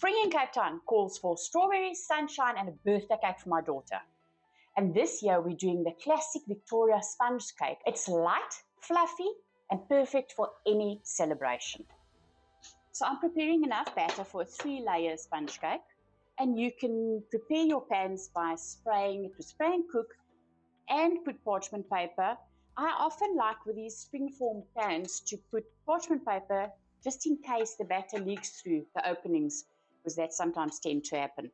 Spring in Cape Town calls for strawberries, sunshine and a birthday cake for my daughter. And this year we're doing the classic Victoria sponge cake. It's light, fluffy and perfect for any celebration. So I'm preparing enough batter for a 3-layer sponge cake. And you can prepare your pans by spraying it with spray and cook and put parchment paper. I often like with these springform pans to put parchment paper just in case the batter leaks through the openings, because that sometimes tends to happen.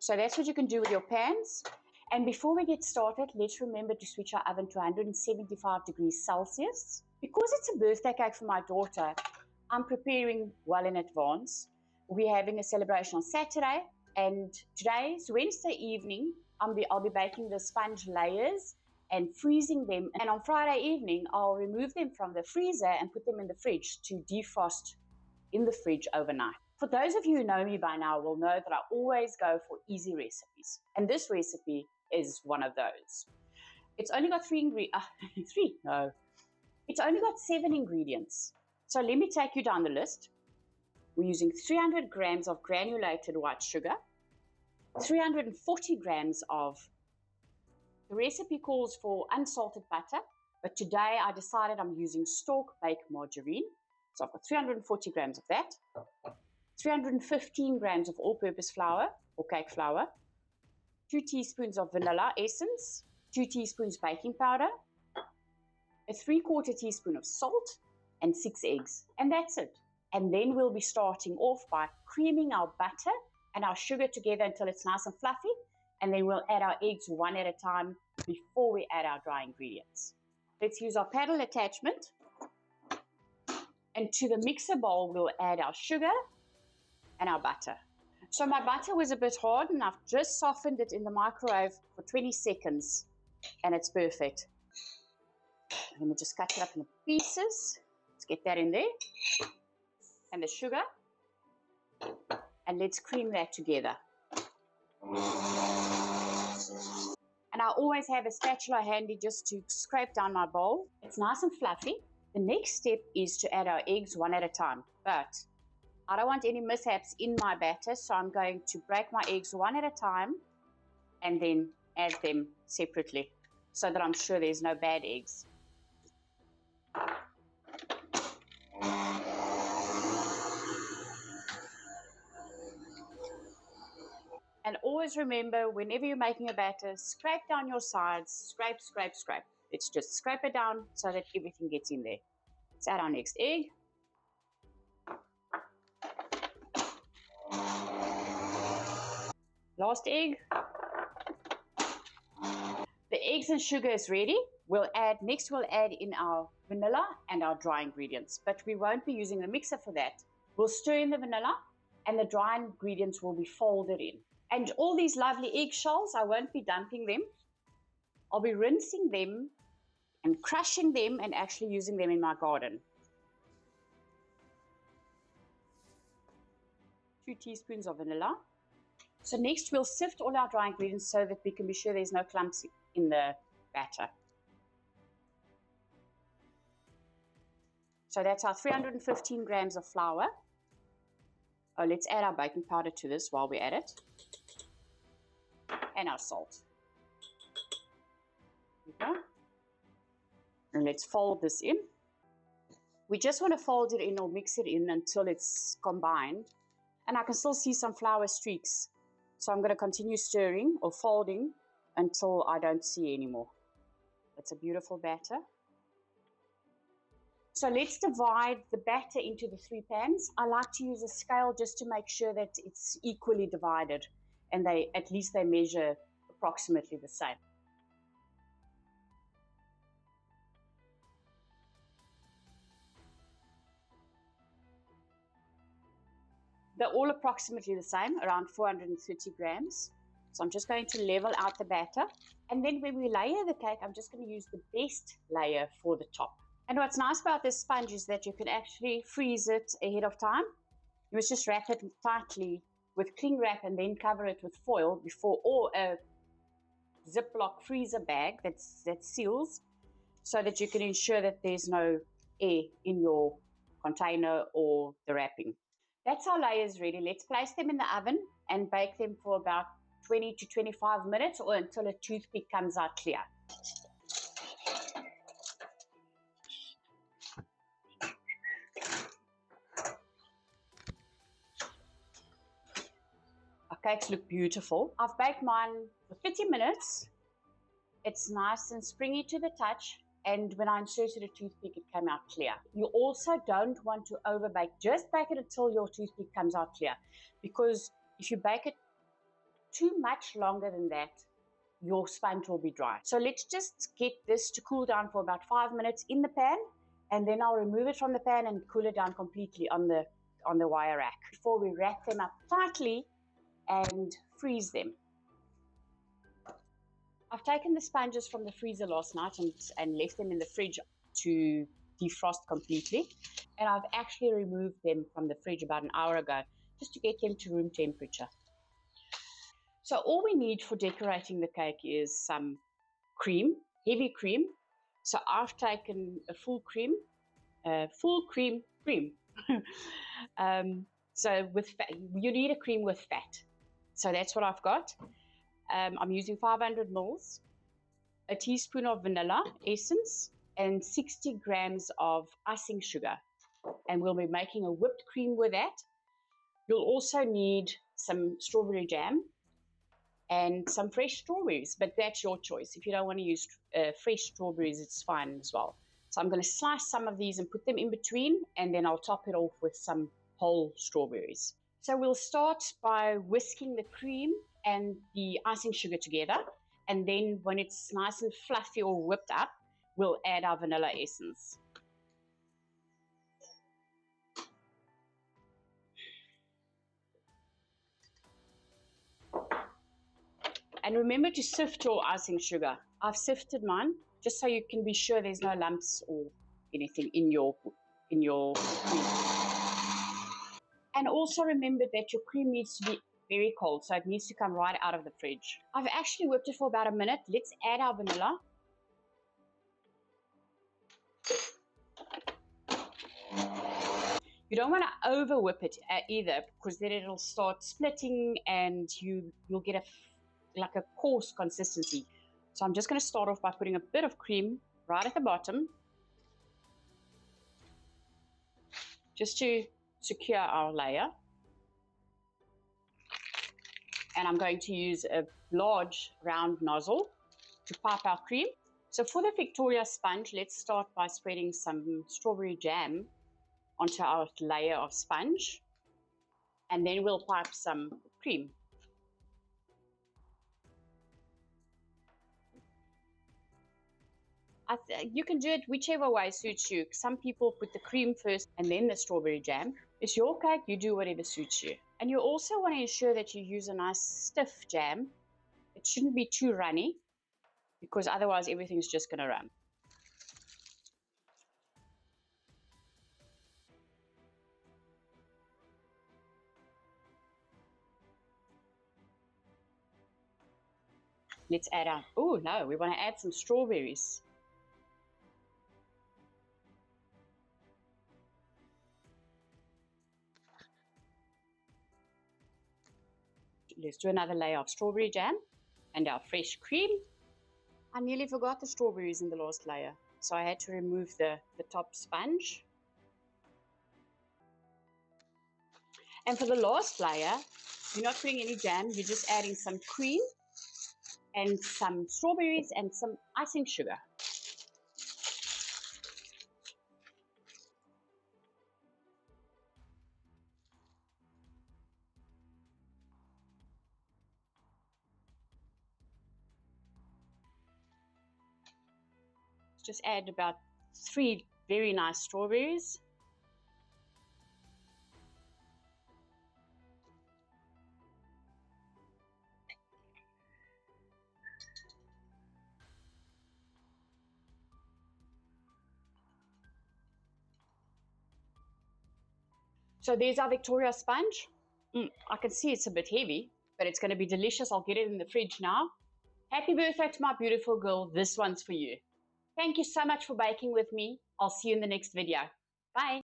So that's what you can do with your pans. And before we get started, let's remember to switch our oven to 175 degrees Celsius. Because it's a birthday cake for my daughter, I'm preparing well in advance. We're having a celebration on Saturday, and today's Wednesday evening, I'll be baking the sponge layers and freezing them. And on Friday evening, I'll remove them from the freezer and put them in the fridge to defrost in the fridge overnight. For those of you who know me by now will know that I always go for easy recipes. And this recipe is one of those. It's only got It's only got 7 ingredients. So let me take you down the list. We're using 300 grams of granulated white sugar, 340 grams of, the recipe calls for unsalted butter, but today I decided I'm using Stork baked margarine. So I've got 340 grams of that, 315 grams of all-purpose flour or cake flour, 2 teaspoons of vanilla essence, 2 teaspoons baking powder, a 3/4 teaspoon of salt, and 6 eggs. And that's it. And then we'll be starting off by creaming our butter and our sugar together until it's nice and fluffy. And then we'll add our eggs one at a time before we add our dry ingredients. Let's use our paddle attachment. And to the mixer bowl, we'll add our sugar and our butter. So my butter was a bit hard and I've just softened it in the microwave for 20 seconds and it's perfect. Let me just cut it up in pieces. Let's get that in there. And the sugar. And let's cream that together. And I always have a spatula handy just to scrape down my bowl. It's nice and fluffy. The next step is to add our eggs one at a time. But I don't want any mishaps in my batter, so I'm going to break my eggs one at a time and then add them separately so that I'm sure there's no bad eggs. And always remember, whenever you're making a batter, scrape down your sides, scrape, scrape, scrape. Let's just scrape it down so that everything gets in there. Let's add our next egg. Last egg. The eggs and sugar is ready. Next we'll add in our vanilla and our dry ingredients, but we won't be using the mixer for that. We'll stir in the vanilla and the dry ingredients will be folded in. And all these lovely eggshells, I won't be dumping them. I'll be rinsing them and crushing them and actually using them in my garden. 2 teaspoons of vanilla. So next we'll sift all our dry ingredients so that we can be sure there's no clumps in the batter. So that's our 315 grams of flour. Oh, let's add our baking powder to this while we're at it. And our salt. Okay. And let's fold this in. We just want to fold it in or mix it in until it's combined. And I can still see some flour streaks. So I'm going to continue stirring or folding until I don't see anymore. That's a beautiful batter. So let's divide the batter into the 3 pans. I like to use a scale just to make sure that it's equally divided and at least they measure approximately the same. They're all approximately the same, around 430 grams. So I'm just going to level out the batter. And then when we layer the cake, I'm just going to use the best layer for the top. And what's nice about this sponge is that you can actually freeze it ahead of time. You must just wrap it tightly with cling wrap and then cover it with foil or a Ziploc freezer bag that seals so that you can ensure that there's no air in your container or the wrapping. That's our layers ready. Let's place them in the oven and bake them for about 20 to 25 minutes or until a toothpick comes out clear. Our cakes look beautiful. I've baked mine for 30 minutes. It's nice and springy to the touch. And when I inserted a toothpick, it came out clear. You also don't want to overbake. Just bake it until your toothpick comes out clear. Because if you bake it too much longer than that, your sponge will be dry. So let's just get this to cool down for about 5 minutes in the pan, and then I'll remove it from the pan and cool it down completely on the wire rack before we wrap them up tightly and freeze them. I've taken the sponges from the freezer last night and left them in the fridge to defrost completely. And I've actually removed them from the fridge about an hour ago just to get them to room temperature. So all we need for decorating the cake is some cream, heavy cream. So I've taken a full cream. So with fat, you need a cream with fat. So that's what I've got. I'm using 500 mils, a teaspoon of vanilla essence, and 60 grams of icing sugar. And we'll be making a whipped cream with that. You'll also need some strawberry jam and some fresh strawberries, but that's your choice. If you don't want to use fresh strawberries, it's fine as well. So I'm going to slice some of these and put them in between, and then I'll top it off with some whole strawberries. So we'll start by whisking the cream and the icing sugar together, and then when it's nice and fluffy or whipped up, we'll add our vanilla essence. And remember to sift your icing sugar. I've sifted mine just so you can be sure there's no lumps or anything in your cream. And also remember that your cream needs to be very cold, so it needs to come right out of the fridge. I've actually whipped it for about a minute. Let's add our vanilla. You don't want to over whip it either, because then it'll start splitting and you'll get like a coarse consistency. So I'm just going to start off by putting a bit of cream right at the bottom, just to secure our layer. And I'm going to use a large round nozzle to pipe our cream. So for the Victoria sponge, let's start by spreading some strawberry jam onto our layer of sponge, and then we'll pipe some cream. You can do it whichever way suits you. Some people put the cream first and then the strawberry jam. It's your cake, you do whatever suits you. And you also want to ensure that you use a nice stiff jam. It shouldn't be too runny, because otherwise everything's just going to run. Let's add our, oh no, we want to add some strawberries. Let's do another layer of strawberry jam and our fresh cream. I nearly forgot the strawberries in the last layer, so I had to remove the top sponge. And for the last layer, you're not putting any jam, you're just adding some cream and some strawberries and some icing sugar. Just add about 3 very nice strawberries. So there's our Victoria sponge. I can see it's a bit heavy, but it's going to be delicious. I'll get it in the fridge now. Happy birthday to my beautiful girl. This one's for you. Thank you so much for baking with me. I'll see you in the next video. Bye.